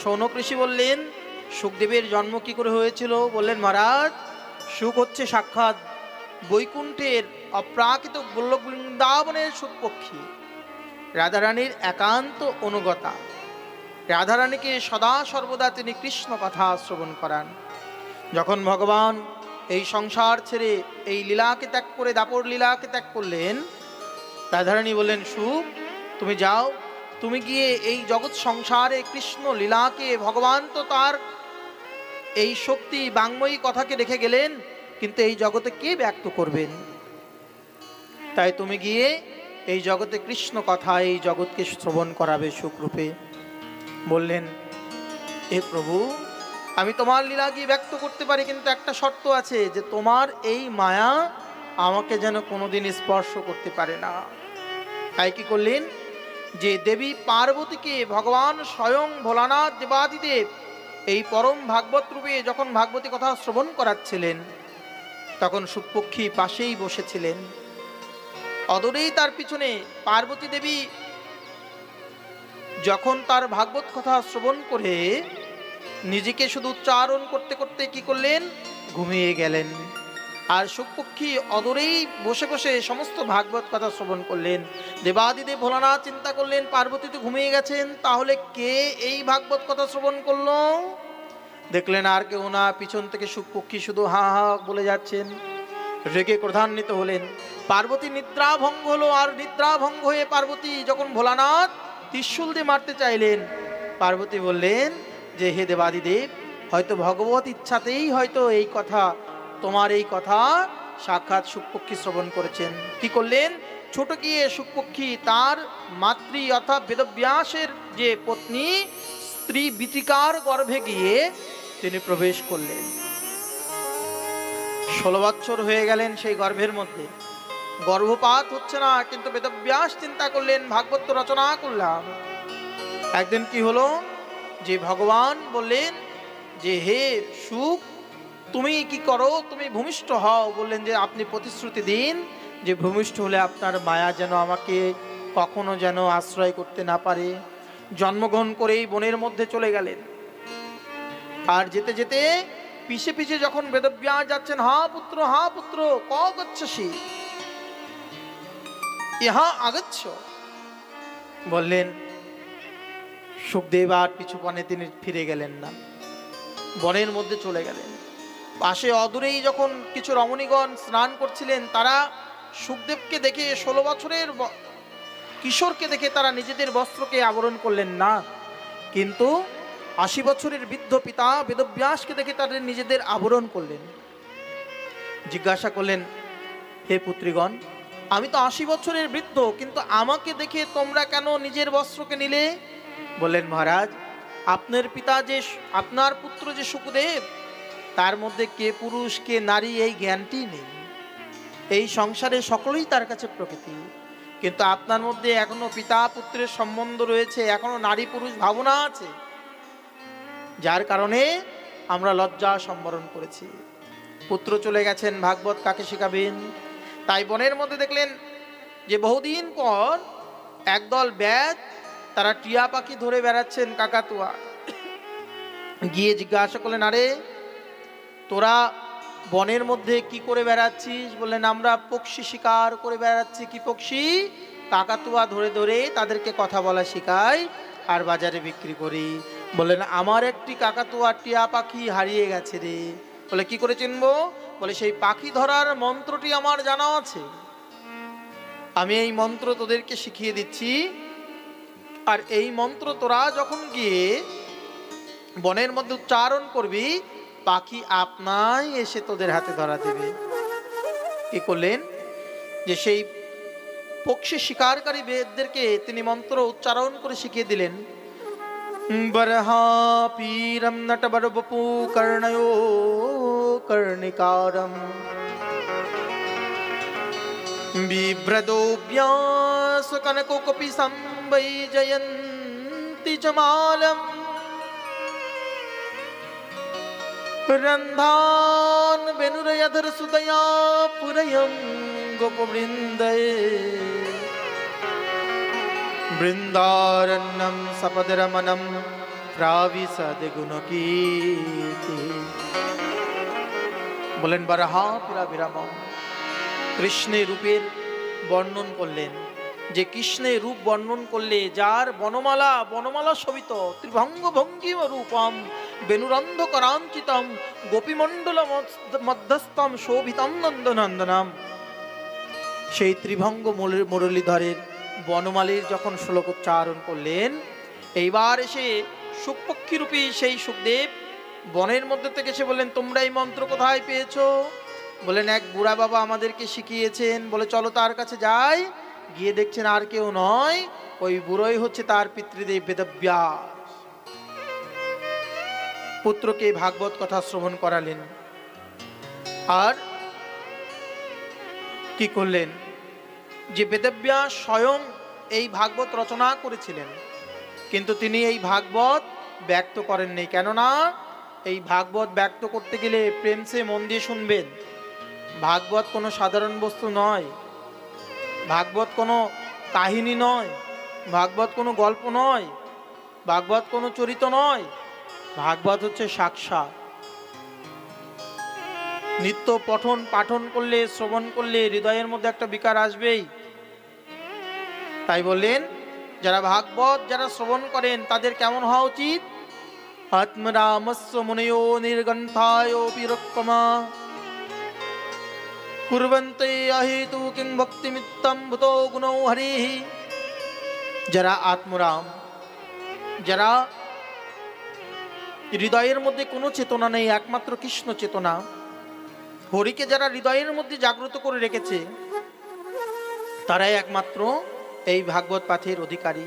শৌনক ঋষি বললেন, সুখদেবের জন্ম কি করে হয়েছিল? বললেন, মহারাজ, সুখ হচ্ছে সাক্ষাৎ বৈকুণ্ঠের অপ্রাকৃত গোলক বৃন্দাবনের সুখপক্ষী, রাধারানীর একান্ত অনুগতা। রাধারানীকে সদা সর্বদা তিনি কৃষ্ণ কথা শ্রবণ করান। যখন ভগবান এই সংসার ছেড়ে এই লীলাকে ত্যাগ করে দাপর লীলাকে ত্যাগ করলেন, রাধারানী বললেন, সুখ তুমি যাও, তুমি গিয়ে এই জগৎ সংসারে কৃষ্ণ লীলাকে, ভগবান তো তার এই শক্তি বাংময়ী কথাকে রেখে গেলেন, কিন্তু এই জগতে কে ব্যক্ত করবেন? তাই তুমি গিয়ে এই জগতে কৃষ্ণ কথা এই জগৎকে শ্রবণ করাবে সুখরূপে। বললেন, হে প্রভু, আমি তোমার লীলা গিয়ে ব্যক্ত করতে পারি, কিন্তু একটা শর্ত আছে, যে তোমার এই মায়া আমাকে যেন কোনোদিন স্পর্শ করতে পারে না। তাই কি করলেন, যে দেবী পার্বতীকে ভগবান স্বয়ং ভোলানাথ দেবাদিদেব এই পরম ভাগবত রূপে যখন ভাগবতী কথা শ্রবণ করাচ্ছিলেন, তখন সুখপক্ষী পাশেই বসেছিলেন। অদূরেই তার পিছনে পার্বতী দেবী যখন তার ভাগবত কথা শ্রবণ করে নিজেকে শুধু উচ্চারণ করতে করতে কি করলেন, ঘুমিয়ে গেলেন। আর সুখপক্ষী অদূরেই বসে বসে সমস্ত ভাগবত কথা শ্রবণ করলেন। দেবাদিদেব ভোলানাথ চিন্তা করলেন, পার্বতী তো ঘুমিয়ে গেছেন, তাহলে কে এই ভাগবত কথা শ্রবণ করলো? দেখলেন আর কেউ না, পিছন থেকে সুখপক্ষী শুধু হা হা বলে যাচ্ছেন। রেগে ক্রোধান্বিত হলেন। পার্বতী নিদ্রাভঙ্গ হলো, আর নিদ্রাভঙ্গ হয়ে পার্বতী যখন ভোলানাথ ত্রিশূল দিয়ে মারতে চাইলেন, পার্বতী বললেন যে, হে দেবাদিদেব, হয়তো ভগবত ইচ্ছাতেই হয়তো এই কথা, তোমার এই কথা সাক্ষাৎ সুখপক্ষী শ্রবণ করেছেন। কি করলেন, ছোট গিয়ে সুখপক্ষী তার মাতৃ অর্থাৎ বেদব্যাসের যে পত্নী স্ত্রী বিতিকার গর্ভে গিয়ে তিনি প্রবেশ করলেন। 16 বছর হয়ে গেলেন সেই গর্ভের মধ্যে, গর্ভপাত হচ্ছে না, কিন্তু বেদব্যাস চিন্তা করলেন, ভাগবত রচনা করলাম। একদিন কি হলো, যে ভগবান বললেন যে, হে সুখ, তুমি কি করো, তুমি ভূমিষ্ঠ হও। বললেন যে, আপনি প্রতিশ্রুতি দিন যে ভূমিষ্ঠ হলে আপনার মায়া যেন আমাকে কখনো যেন আশ্রয় করতে না পারে। জন্মগ্রহণ করেই বনের মধ্যে চলে গেলেন। আর যেতে যেতে পিছে পিছে যখন বেদব্যাস যাচ্ছেন, হা পুত্র ক গচ্ছসি ইহা আগচ্ছ, বললেন। সুখদেব আর পিছু পানে তিনি ফিরে গেলেন না, বনের মধ্যে চলে গেলেন। পাশে অদূরেই যখন কিছু রমণীগণ স্নান করছিলেন, তারা সুখদেবকে দেখে, 16 বছরের কিশোরকে দেখে তারা নিজেদের বস্ত্রকে আবরণ করলেন না, কিন্তু 80 বছরের বৃদ্ধ পিতা বেদব্যাসকে দেখে তাদের নিজেদের আবরণ করলেন। জিজ্ঞাসা করলেন, হে পুত্রীগণ, আমি তো 80 বছরের বৃদ্ধ, কিন্তু আমাকে দেখে তোমরা কেন নিজের বস্ত্রকে নিলে? বললেন, মহারাজ, আপনার পিতা যে, আপনার পুত্র যে সুখদেব, তার মধ্যে কে পুরুষ কে নারী এই জ্ঞানটি নেই। এই সংসারে সকলেই তার কাছে প্রকৃতি, কিন্তু আপনার মধ্যে এখনো পিতা পুত্রের সম্বন্ধ রয়েছে, এখনো নারী পুরুষ ভাবনা আছে, যার কারণে আমরা লজ্জা সম্বরণ করেছি। পুত্র চলে গেছেন, ভাগবত কাকে শেখাবেন? তাই বনের মধ্যে দেখলেন যে বহুদিন পর একদল ব্যাধ তারা টিয়া পাখি ধরে বেড়াচ্ছেন, কাকাতুয়া। গিয়ে জিজ্ঞাসা করলেন, আরে তোরা বনের মধ্যে কি করে বেড়াচ্ছিস? বললেন, আমরা পক্ষী শিকার করে বেড়াচ্ছি। কি পক্ষী? কাকাতুয়া ধরে ধরে তাদেরকে কথা বলা শেখাই আর বাজারে বিক্রি করি। বললেন, আমার একটি কাকাতুয়া টিয়া পাখি হারিয়ে গেছে রে। বলে, কি করে চিনবো? বলে, সেই পাখি ধরার মন্ত্রটি আমার জানা আছে, আমি এই মন্ত্র তোদেরকে শিখিয়ে দিচ্ছি, আর এই মন্ত্র তোরা যখন গিয়ে বনের মধ্যে উচ্চারণ করবি, পাখি আপনাই এসে তোদের হাতে ধরা দেবে। কি করলেন, যে সেই পক্ষী শিকারকারী বেদদেরকে তিনি মন্ত্র উচ্চারণ করে শিখিয়ে দিলেন। বরহা পীরম নটবর বপু কর্ণയോ কর্ণিকারম বিভ্রদোভ্যাস কনকো কপি সম্বৈজয়ন্তি জমালম রন্ধান বেনুরয়ধর সুদয়া পুরয়ম গোপবৃন্দয়ে বৃন্দারণ্যম সপদরমণম প্রাবিশদ গুণ কীর্তি। বলেন বারাহা পুরা বিরামম। কৃষ্ণের রূপের বর্ণন করলেন, যে কৃষ্ণের রূপ বর্ণন করলে যার বনমালা বনমালা শোভিত ত্রিভঙ্গ ভঙ্গিম রূপম বেনুরন্ধ করাঞ্চিতম গোপীমণ্ডল মধ্যস্থম শোভিতম নন্দনন্দনম। সেই ত্রিভঙ্গ মুরলীধরের বনমালীর যখন শ্লোক উচ্চারণ করলেন, এইবার এসে সুখপক্ষী রূপী সেই সুখদেব বনের মধ্যে থেকে এসে বললেন, তোমরা এই মন্ত্র কোথায় পেয়েছো? বলেন, এক বুড়া বাবা আমাদেরকে শিখিয়েছেন। বলে চলো তার কাছে যাই। গিয়ে দেখছেন আর কেউ নয়, ওই বুড়োই হচ্ছে তার পিতৃদেব বেদব্যাস। পুত্রকে ভাগবত কথা শ্রবণ করালেন। আর কি করলেন, যে বেদব্যাস স্বয়ং এই ভাগবত রচনা করেছিলেন, কিন্তু তিনি এই ভাগবত ব্যক্ত করেননি। কেননা এই ভাগবত ব্যক্ত করতে গেলে প্রেম সে মন দিয়ে শুনবেন। ভাগবত কোনো সাধারণ বস্তু নয়, ভাগবত কোনো কাহিনী নয়, ভাগবত কোনো গল্প নয়, ভাগবত কোনো চরিত্র নয়। ভাগবত হচ্ছে সাক্ষাৎ। নিত্য পঠন পাঠন করলে, শ্রবণ করলে হৃদয়ের মধ্যে একটা বিকার আসবেই। তাই বললেন, যারা ভাগবত যারা শ্রবণ করেন তাদের কেমন হওয়া উচিত? আত্মরামস্য মুনयो নির্গন্থায়োপি রক্ষমা কুর্বন্তে অহেতু কিং ভক্তিমিত্তম ভূতো গুণো হরিঃ। যারা আত্মরাম, যারা হৃদয়ের মধ্যে কোনো চেতনা নেই, একমাত্র কৃষ্ণ চেতনা, হরিকে যারা হৃদয়ের মধ্যে জাগ্রত করে রেখেছে, তারাই একমাত্র এই ভাগবত পাঠের অধিকারী।